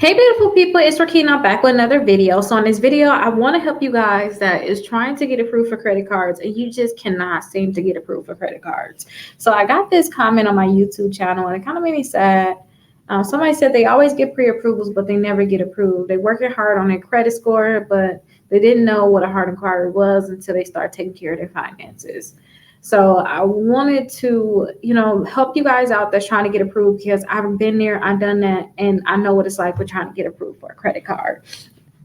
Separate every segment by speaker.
Speaker 1: Hey beautiful people, it's Rakina back with another video. So in this video, I want to help you guys that is trying to get approved for credit cards and you just cannot seem to get approved for credit cards. So I got this comment on my YouTube channel and it kind of made me sad. Somebody said they always get pre-approvals, but they never get approved. They're working hard on their credit score, but they didn't know what a hard inquiry was until they start taking care of their finances. So I wanted to, help you guys out that's trying to get approved because I've been there, I've done that, and I know what it's like with trying to get approved for a credit card.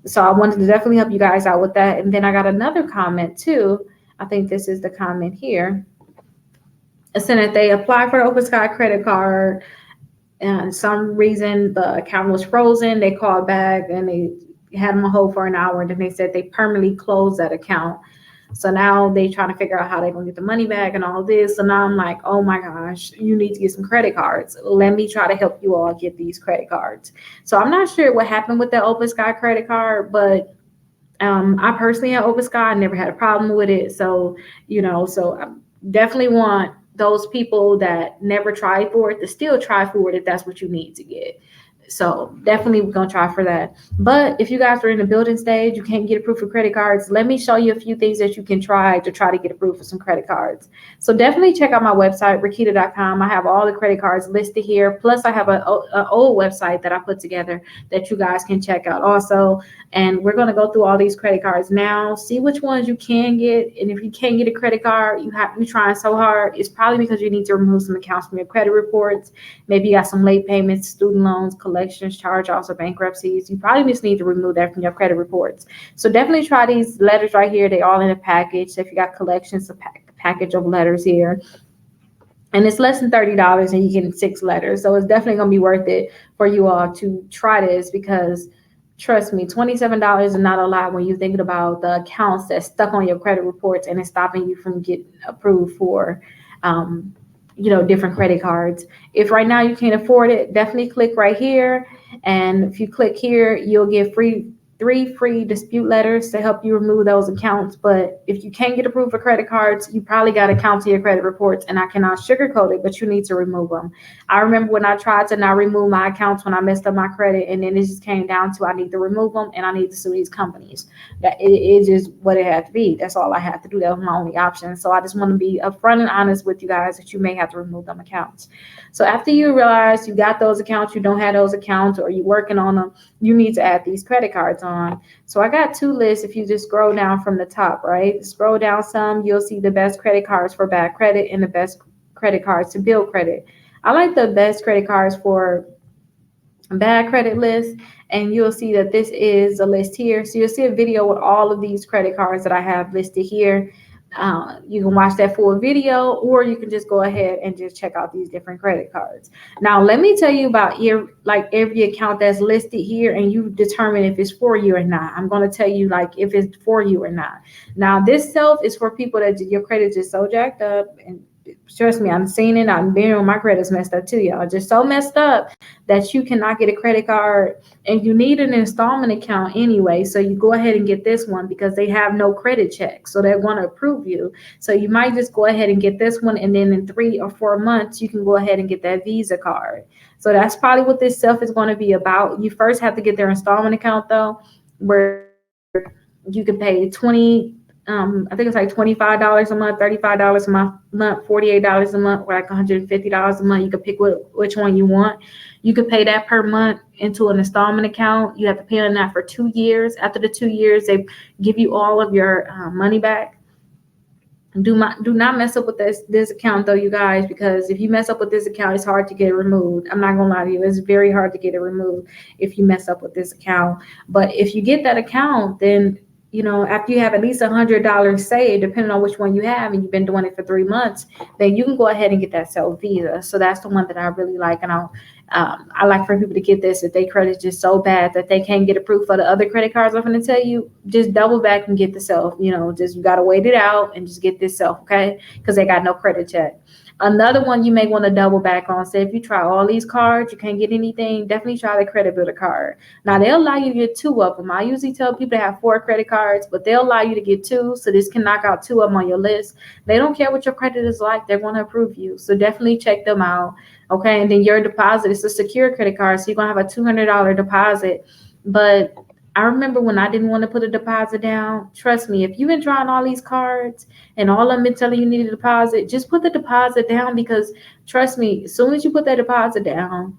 Speaker 1: So I wanted to definitely help you guys out with that. And then I got another comment too. I think this is the comment here. It said that they applied for the Open Sky credit card and some reason the account was frozen. They called back and they had them on hold for an hour. And then they said they permanently closed that account. So now they trying to figure out how they're gonna get the money back and all this. So now I'm like, oh my gosh, you need to get some credit cards. Let me try to help you all get these credit cards. So I'm not sure what happened with that Open Sky credit card, but I personally had Open Sky. I never had a problem with it. So, so I definitely want those people that never tried for it to still try for it if that's what you need to get. So definitely we're gonna try for that. But if you guys are in the building stage, you can't get approved for credit cards, let me show you a few things that you can try to get approved for some credit cards. So definitely check out my website, Rakita.com. I have all the credit cards listed here. Plus I have an old website that I put together that you guys can check out also. And we're gonna go through all these credit cards now, see which ones you can get. And if you can't get a credit card, you're trying so hard, it's probably because you need to remove some accounts from your credit reports. Maybe you got some late payments, student loans, collections, charge-offs, or bankruptcies. You probably just need to remove that from your credit reports. So definitely try these letters right here. They're all in a package. So if you got collections, a package of letters here. And it's less than $30 and you get 6 letters. So it's definitely going to be worth it for you all to try this because trust me, $27 is not a lot when you're thinking about the accounts that's stuck on your credit reports and it's stopping you from getting approved for different credit cards. If right now you can't afford it, definitely click right here. And if you click here, you'll get 3 free dispute letters to help you remove those accounts. But if you can't get approved for credit cards, you probably got to cancel your credit reports. And I cannot sugarcoat it, but you need to remove them. I remember when I tried to not remove my accounts when I messed up my credit, and then it just came down to I need to remove them and I need to sue these companies. That it is just what it had to be. That's all I had to do. That was my only option. So I just want to be upfront and honest with you guys that you may have to remove them accounts. So after you realize you got those accounts, you don't have those accounts, or you're working on them, you need to add these credit cards on. So I got 2 lists. If you just scroll down from the top, right? Scroll down some, you'll see the best credit cards for bad credit and the best credit cards to build credit. I like the best credit cards for bad credit list, and you'll see that this is a list here. So you'll see a video with all of these credit cards that I have listed here. You can watch that full video, or you can just go ahead and just check out these different credit cards. Now, let me tell you about every account that's listed here, and you determine if it's for you or not. I'm going to tell you if it's for you or not. Now, this self is for people that your credit is just so jacked up, and trust me, I'm seeing it. I'm being on my credit's messed up too, y'all. Just so messed up that you cannot get a credit card and you need an installment account anyway. So you go ahead and get this one because they have no credit check. So they want to approve you. So you might just go ahead and get this one. And then in 3 or 4 months, you can go ahead and get that Visa card. So that's probably what this self is going to be about. You first have to get their installment account though, where you can pay I think it's like $25 a month, $35 a month, $48 a month, or like $150 a month. You can pick which one you want. You could pay that per month into an installment account. You have to pay on that for 2 years. After the 2 years, they give you all of your money back. Do not mess up with this account though, you guys, because if you mess up with this account, it's hard to get it removed. I'm not gonna lie to you, it's very hard to get it removed if you mess up with this account. But if you get that account, then after you have at least $100 saved, depending on which one you have, and you've been doing it for 3 months, then you can go ahead and get that self Visa. So that's the one that I really like, and I like for people to get this if their credit's just so bad that they can't get approved for the other credit cards. I'm going to tell you, just double back and get the self. Just you got to wait it out and just get this self, okay? Because they got no credit check. Another one you may want to double back on. Say if you try all these cards, you can't get anything, definitely try the credit builder card. Now they'll allow you to get 2 of them. I usually tell people to have 4 credit cards, but they'll allow you to get 2. So this can knock out 2 of them on your list. They don't care what your credit is like. They're going to approve you. So definitely check them out. Okay, and then your deposit is a secure credit card, so you're gonna have a $200 deposit. But I remember when I didn't want to put a deposit down. Trust me, if you've been drawing all these cards and all of them been telling you need a deposit, just put the deposit down, because trust me, as soon as you put that deposit down,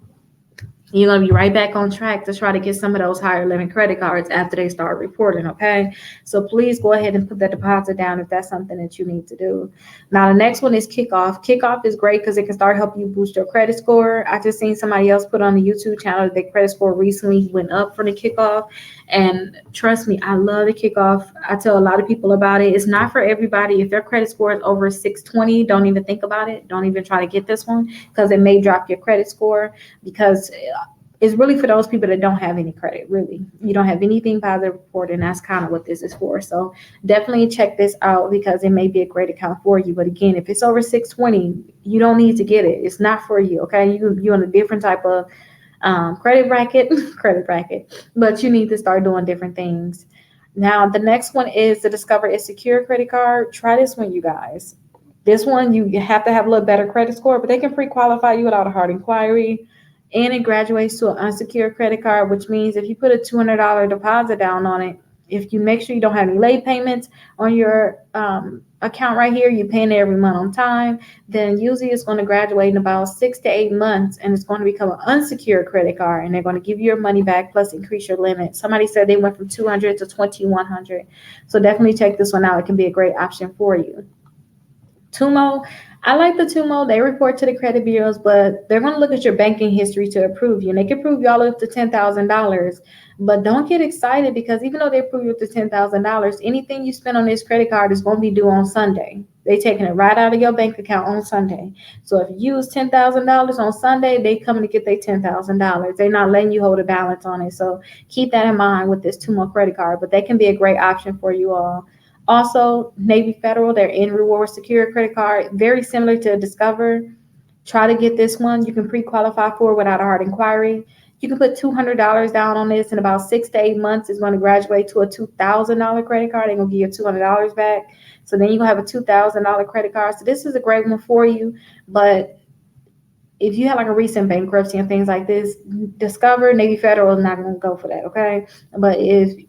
Speaker 1: you're going to be right back on track to try to get some of those higher limit credit cards after they start reporting. Okay, so please go ahead and put that deposit down if that's something that you need to do. Now the next one is Kickoff. Kickoff is great because it can start helping you boost your credit score. I just seen somebody else put on the YouTube channel that their credit score recently went up for the Kickoff, and trust me, I love the Kickoff. I tell a lot of people about it. It's not for everybody. If their credit score is over 620, don't even think about it. Don't even try to get this one, because it may drop your credit score, because it's really for those people that don't have any credit. Really, you don't have anything positive report, and that's kind of what this is for. So definitely check this out, because it may be a great account for you. But again, if it's over 620, you don't need to get it. It's not for you. Okay, you're on a different type of credit bracket, but you need to start doing different things. Now the next one is the Discover is Secure credit card. Try this one, you guys. This one, you have to have a little better credit score, but they can pre-qualify you without a hard inquiry. And it graduates to an unsecured credit card, which means if you put a $200 deposit down on it, if you make sure you don't have any late payments on your account right here, you're paying it every month on time, then usually it's going to graduate in about 6 to 8 months, and it's going to become an unsecured credit card, and they're going to give you your money back plus increase your limit. Somebody said they went from 200 to 2100. So definitely check this one out. It can be a great option for you. Tumo, I like the Tumo. They report to the credit bureaus, but they're going to look at your banking history to approve you. And they can approve you all up to $10,000. But don't get excited, because even though they approve you up to $10,000, anything you spend on this credit card is going to be due on Sunday. They're taking it right out of your bank account on Sunday. So if you use $10,000 on Sunday, they coming to get their $10,000. They're not letting you hold a balance on it. So keep that in mind with this Tumo credit card. But they can be a great option for you all. Also, Navy Federal, their N Reward Secure credit card, very similar to Discover. Try to get this one. You can pre-qualify for without a hard inquiry. You can put $200 down on this. In about 6 to 8 months, it's going to graduate to a $2,000 credit card. They're going to give you $200 back. So then you're going to have a $2,000 credit card. So this is a great one for you. But if you have like a recent bankruptcy and things like this, Discover, Navy Federal is not going to go for that, okay? But if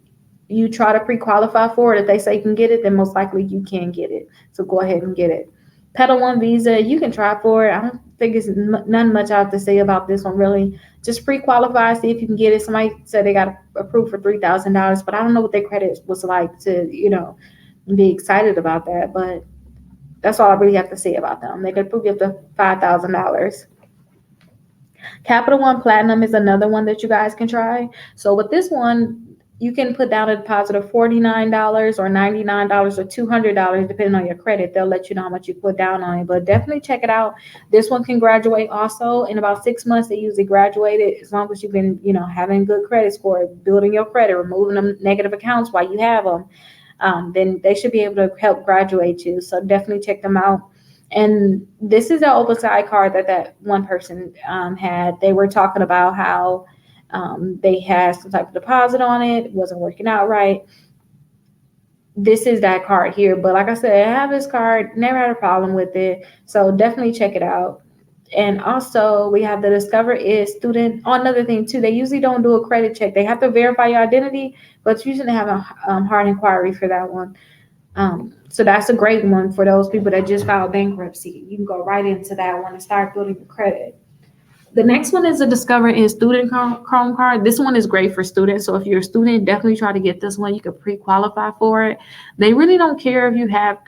Speaker 1: you try to pre-qualify for it, if they say you can get it, then most likely you can get it. So go ahead and get it. Pedal One Visa, you can try for it. I don't think it's none much I have to say about this one, really. Just pre-qualify, see if you can get it. Somebody said they got approved for $3,000, but I don't know what their credit was like to, be excited about that. But that's all I really have to say about them. They could approve you up to $5,000. Capital One Platinum is another one that you guys can try. So with this one, you can put down a deposit of $49 or $99 or $200, depending on your credit. They'll let you know how much you put down on it, but definitely check it out. This one can graduate also in about 6 months. They usually graduate it as long as you've been, having good credit score, building your credit, removing them negative accounts while you have them. Then they should be able to help graduate you. So definitely check them out. And this is an oversized card that one person had. They were talking about how they had some type of deposit on it. It wasn't working out right. This is that card here. But like I said, I have this card, never had a problem with it. So definitely check it out. And also we have the Discover is Student. Oh, another thing too, they usually don't do a credit check. They have to verify your identity, but usually have a hard inquiry for that one. So that's a great one for those people that just filed bankruptcy. You can go right into that one and start building your credit. The next one is a Discover is Student Chrome card. This one is great for students. So if you're a student, definitely try to get this one. You can pre-qualify for it. They really don't care if you have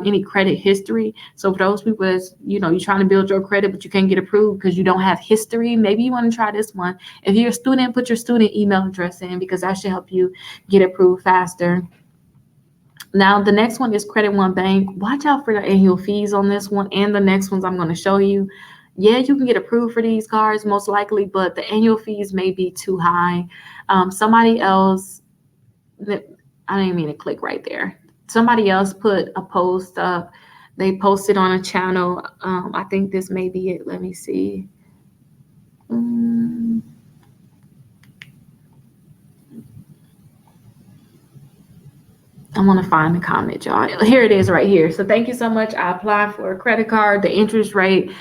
Speaker 1: any credit history. So for those people that's, you're trying to build your credit, but you can't get approved because you don't have history, maybe you want to try this one. If you're a student, put your student email address in, because that should help you get approved faster. Now, the next one is Credit One Bank. Watch out for the annual fees on this one and the next ones I'm going to show you. Yeah, you can get approved for these cards most likely, but the annual fees may be too high. Somebody else, I didn't mean to click right there. Somebody else put a post up. They posted on a channel. I think this may be it. Let me see. I want to find the comment, y'all. Here it is right here. So thank you so much. I applied for a credit card. The interest rate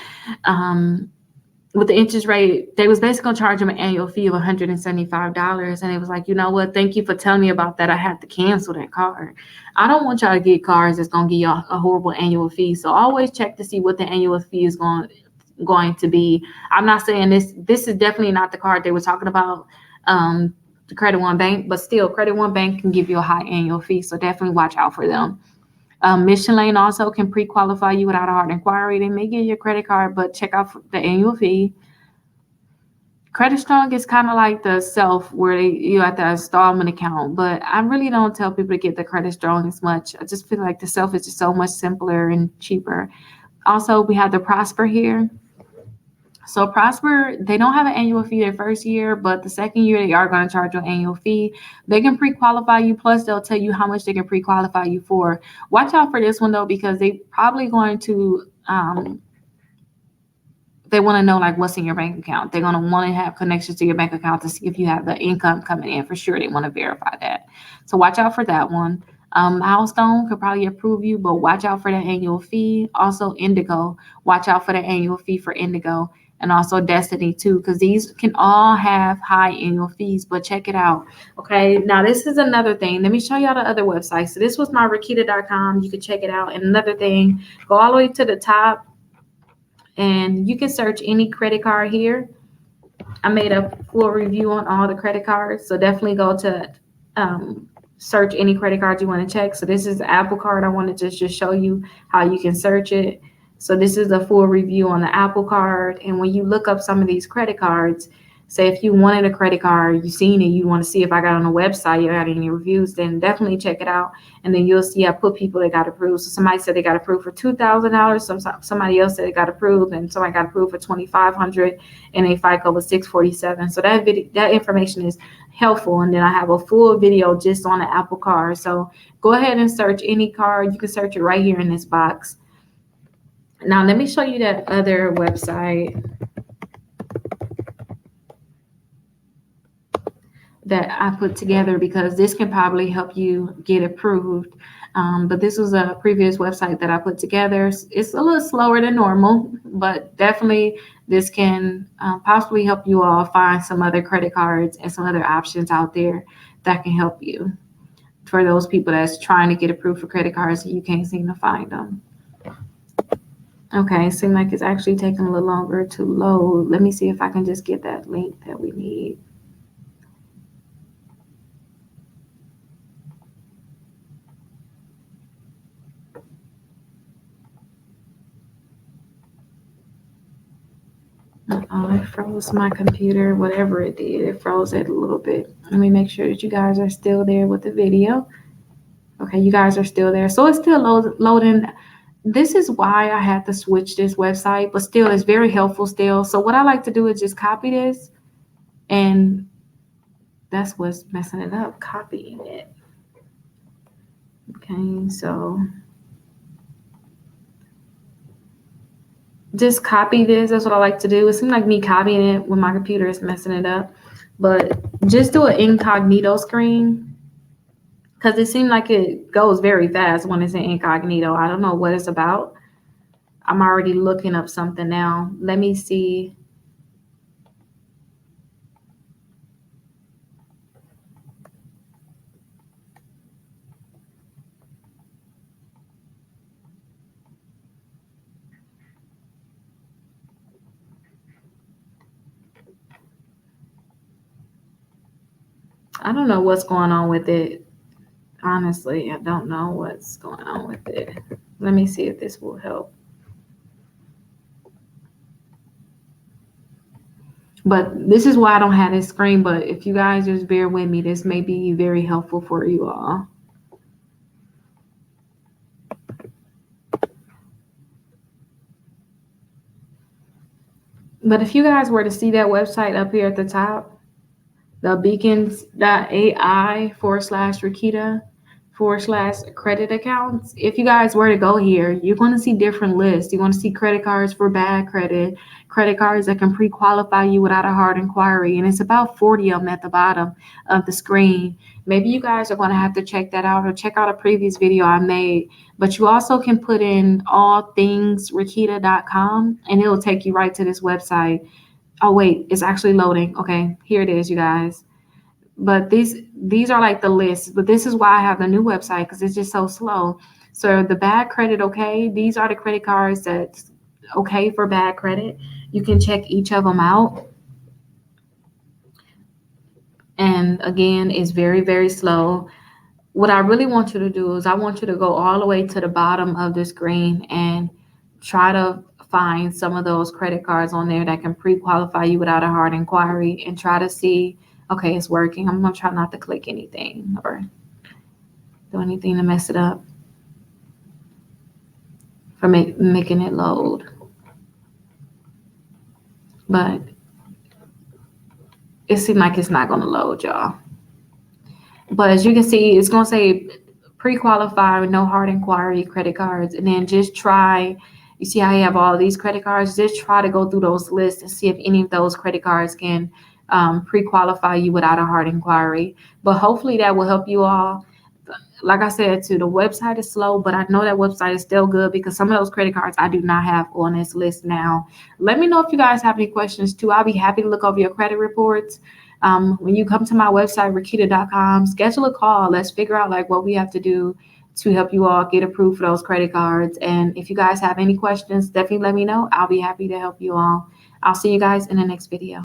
Speaker 1: with the interest rate, they was basically gonna charge them an annual fee of $175. And it was like, you know what? Thank you for telling me about that. I had to cancel that card. I don't want y'all to get cards that's gonna give y'all a horrible annual fee. So always check to see what the annual fee is going to be. I'm not saying this is definitely not the card they were talking about, the Credit One Bank, but still Credit One Bank can give you a high annual fee. So definitely watch out for them. Mission Lane also can pre-qualify you without a hard inquiry. They may give you a credit card, but check out the annual fee. Credit Strong is kind of like the Self, where you have the installment account, but I really don't tell people to get the Credit Strong as much. I just feel like the Self is just so much simpler and cheaper. Also, we have the Prosper here. So Prosper, they don't have an annual fee their first year, but the second year they are going to charge you an annual fee. They can pre-qualify you, plus they'll tell you how much they can pre-qualify you for. Watch out for this one though, because they probably going to they want to know like what's in your bank account. They're going to want to have connections to your bank account to see if you have the income coming in. For sure, they want to verify that. So watch out for that one. Milestone could probably approve you, but watch out for the annual fee. Also, Indigo, watch out for the annual fee for Indigo, and also Destiny too, because these can all have high annual fees. But check it out. Okay, now this is another thing. Let me show y'all the other website. So this was my Rakita.com. You can check it out. And another thing, go all the way to the top, and you can search any credit card here. I made a full review on all the credit cards, so definitely go to search any credit card you want to check. So this is the Apple Card. I wanted to just show you how you can search it. So this is a full review on the Apple Card. And when you look up some of these credit cards, say if you wanted a credit card, you've seen it, you want to see if I got on a website, you got any reviews, then definitely check it out. And then you'll see I put people that got approved. So somebody said they got approved for $2,000. Somebody else said they got approved, and somebody got approved for $2,500, and a FICO was 647. So that information is helpful. And then I have a full video just on the Apple Card. So go ahead and search any card. You can search it right here in this box. Now let me show you that other website that I put together, because this can probably help you get approved. But this was a previous website that I put together. It's a little slower than normal, but definitely this can possibly help you all find some other credit cards and some other options out there that can help you for those people that's trying to get approved for credit cards and you can't seem to find them. Okay, it seems like it's actually taking a little longer to load. Let me see if I can just get that link that we need. Oh, it froze my computer, whatever it did. It froze it a little bit. Let me make sure that you guys are still there with the video. Okay, you guys are still there. So it's still loading. This is why I had to switch this website, but still it's very helpful still. So what I like to do is just copy this, and that's what's messing it up, copying it. Okay, so just copy this. That's what I like to do. It seems like me copying it when my computer is messing it up, but just do an incognito screen, because it seemed like it goes very fast when it's in incognito. I don't know what it's about. I'm already looking up something now. Let me see. I don't know what's going on with it. Honestly, I don't know what's going on with it. Let me see if this will help. But this is why I don't have this screen. But if you guys just bear with me, this may be very helpful for you all. But if you guys were to see that website up here at the top, the beacons.ai/Rakita /credit accounts. If you guys were to go here, you're going to see different lists. You're going to see credit cards for bad credit, credit cards that can pre-qualify you without a hard inquiry, and it's about 40 of them at the bottom of the screen. Maybe you guys are going to have to check that out or check out a previous video I made. But you also can put in allthingsrakita.com and it'll take you right to this website. Oh wait, it's actually loading. Okay, here it is, you guys. But these are like the lists, but this is why I have the new website, because it's just so slow. So the bad credit, okay, these are the credit cards that's okay for bad credit. You can check each of them out. And again, it's very, very slow. What I really want you to do is I want you to go all the way to the bottom of the screen and try to find some of those credit cards on there that can pre-qualify you without a hard inquiry, and try to see, okay, it's working. I'm going to try not to click anything or do anything to mess it up for making it load. But it seems like it's not going to load, y'all. But as you can see, it's going to say pre-qualify with no hard inquiry credit cards. And then just try, you see how you have all these credit cards? Just try to go through those lists and see if any of those credit cards can pre-qualify you without a hard inquiry. But hopefully that will help you all. Like I said, too, the website is slow, but I know that website is still good because some of those credit cards I do not have on this list now. Let me know if you guys have any questions, too. I'll be happy to look over your credit reports. When you come to my website, rakita.com, schedule a call. Let's figure out like what we have to do to help you all get approved for those credit cards. And if you guys have any questions, definitely let me know. I'll be happy to help you all. I'll see you guys in the next video.